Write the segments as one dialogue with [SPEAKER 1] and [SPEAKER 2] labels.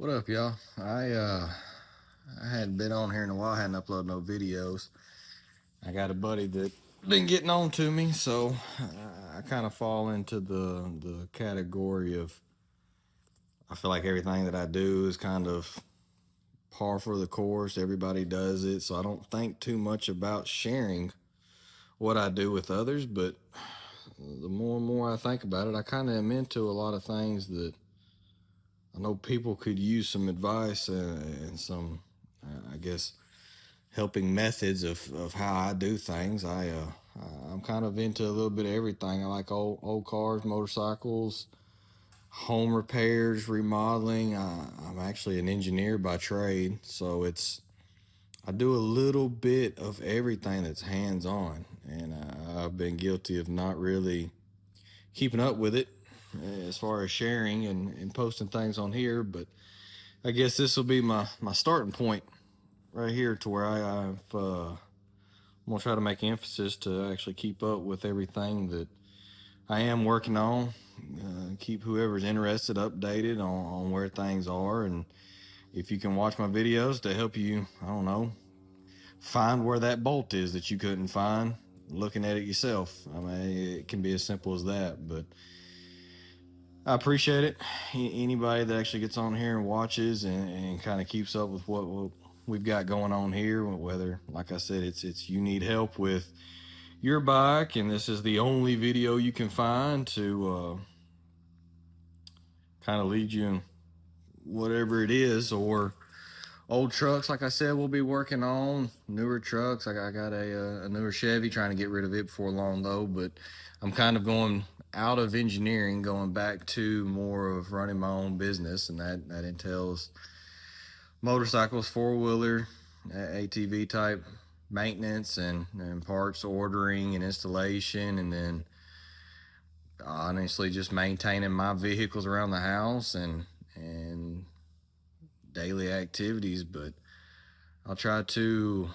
[SPEAKER 1] What up, y'all? I hadn't been on here in a while. I hadn't uploaded no videos. I got a buddy that been getting on to me, so I kind of fall into the category of I feel like everything that I do is kind of par for the course. Everybody does it, so I don't think too much about sharing what I do with others. But the more and more I think about it, I kind of am into a lot of things that I know people could use some advice and some, I guess, helping methods of how I do things. I'm kind of into a little bit of everything. I like old cars, motorcycles, home repairs, remodeling. I'm actually an engineer by trade, so I do a little bit of everything that's hands on, and I've been guilty of not really keeping up with it as far as sharing and posting things on here. But I guess this will be my starting point right here to where I'm gonna try to make emphasis to actually keep up with everything that I am working on. Keep whoever's interested updated on where things are, and if you can watch my videos to help you, I don't know, find where that bolt is that you couldn't find looking at it yourself. I mean, it can be as simple as that, but I appreciate it. Anybody that actually gets on here and watches and kind of keeps up with what we've got going on here, whether, like I said, it's you need help with your bike and this is the only video you can find to kind of lead you in whatever it is, or old trucks, like I said, we'll be working on newer trucks. I got a newer Chevy, trying to get rid of it before long though, but I'm kind of going out of engineering, going back to more of running my own business, and that entails motorcycles, four-wheeler, ATV type maintenance and parts ordering and installation, and then honestly just maintaining my vehicles around the house and daily activities. But I'll try to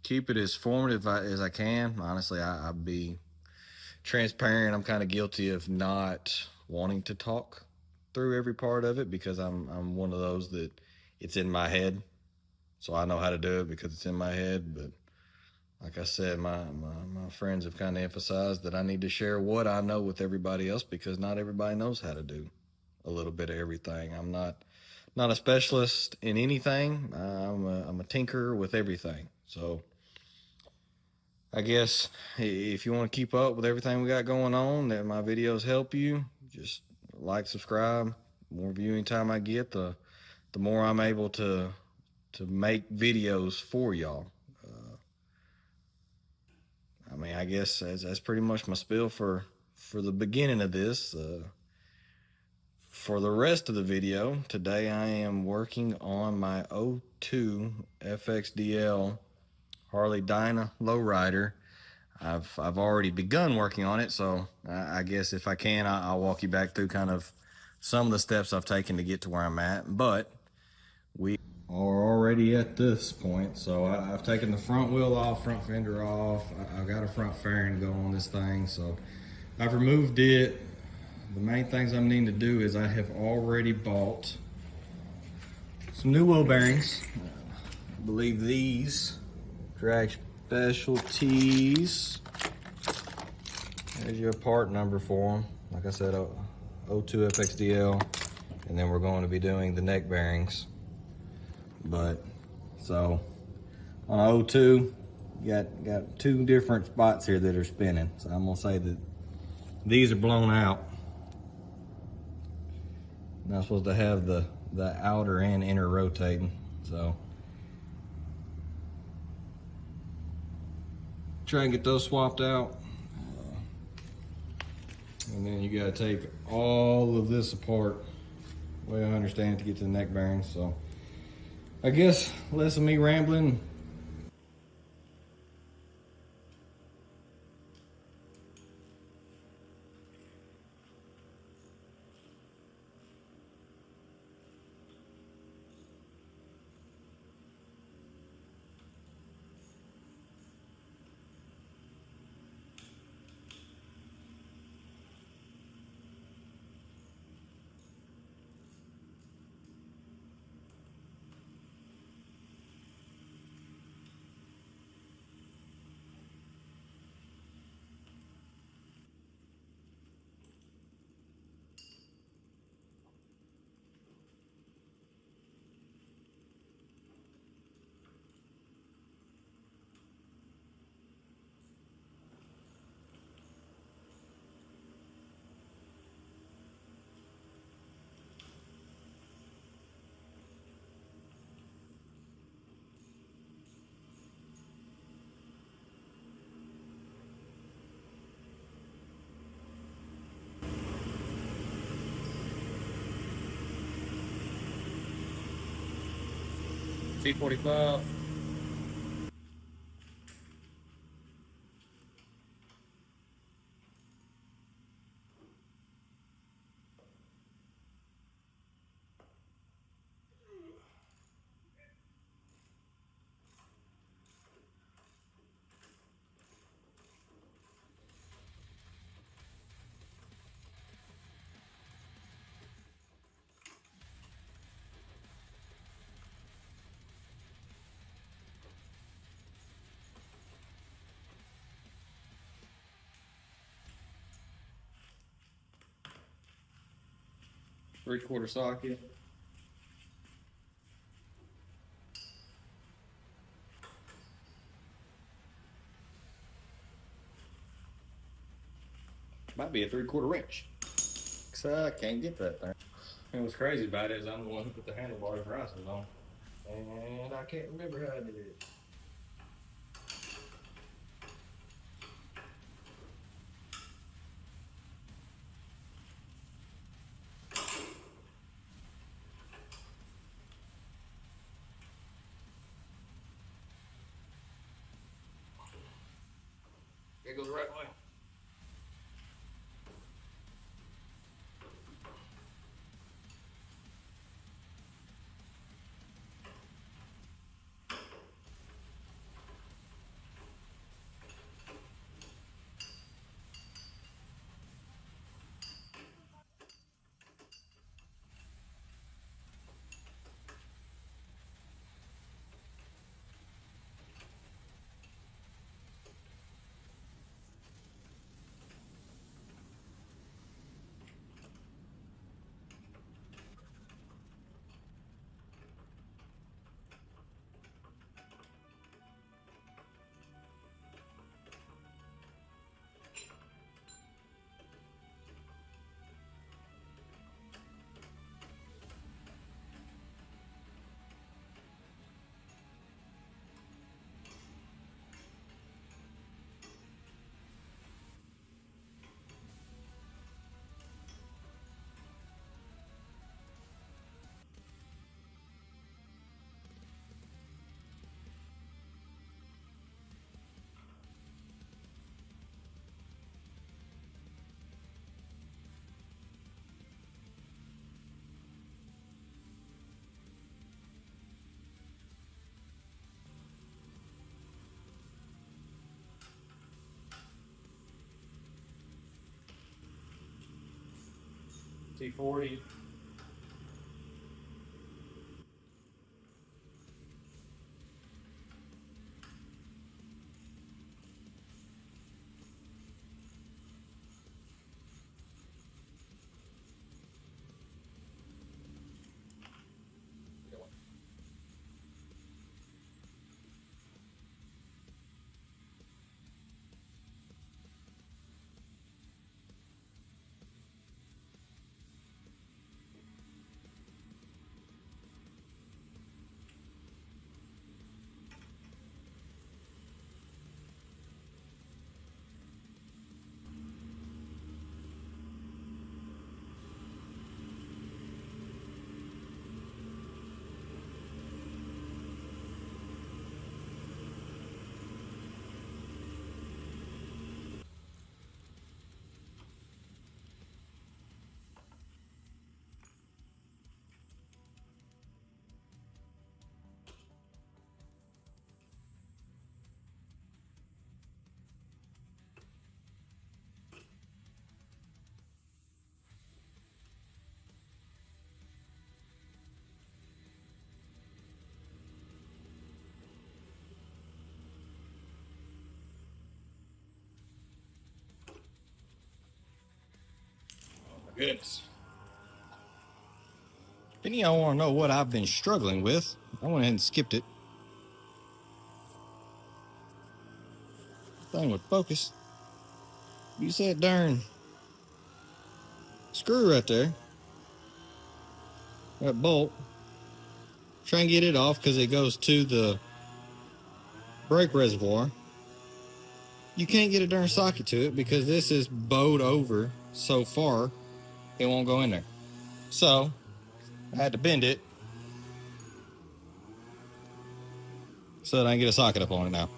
[SPEAKER 1] keep it as formative as I can. Honestly, I'll be transparent. I'm kind of guilty of not wanting to talk through every part of it because I'm one of those that it's in my head. So I know how to do it because it's in my head. But like I said, my friends have kind of emphasized that I need to share what I know with everybody else because not everybody knows how to do a little bit of everything. I'm not a specialist in anything. I'm a tinkerer with everything. So I guess if you want to keep up with everything we got going on, that my videos help you, just like, subscribe. The more viewing time I get, the more I'm able to make videos for y'all. I mean, I guess that's pretty much my spiel for the beginning of this. For the rest of the video, today I am working on my 02 FXDL Harley Dyna Lowrider. I've already begun working on it, so I guess if I can, I'll walk you back through kind of some of the steps I've taken to get to where I'm at. But we are already at this point, so I've taken the front wheel off, front fender off. I've got a front fairing to go on this thing, so I've removed it. The main things I'm needing to do is I have already bought some new wheel bearings. I believe these Drag Specialties. There's your part number for them. Like I said, 02 FXDL, and then we're going to be doing the neck bearings. But so on 02, you got two different spots here that are spinning. So I'm gonna say that these are blown out. Not supposed to have the outer and inner rotating. So try and get those swapped out. And then you gotta take all of this apart, the way I understand it, to get to the neck bearings. So I guess less of me rambling. T45. Three-quarter socket. Might be a 3/4 wrench. So I can't get that thing. And what's crazy about it is I'm the one who put the handlebar prices on. And I can't remember how I did it. It goes the right way. T40. Goodness. If any of y'all want to know what I've been struggling with, I went ahead and skipped it. Thing would focus. You said darn screw right there. That bolt. Try and get it off because it goes to the brake reservoir. You can't get a darn socket to it because this is bowed over so far it won't go in there. So I had to bend it. so that I can get a socket up on it now.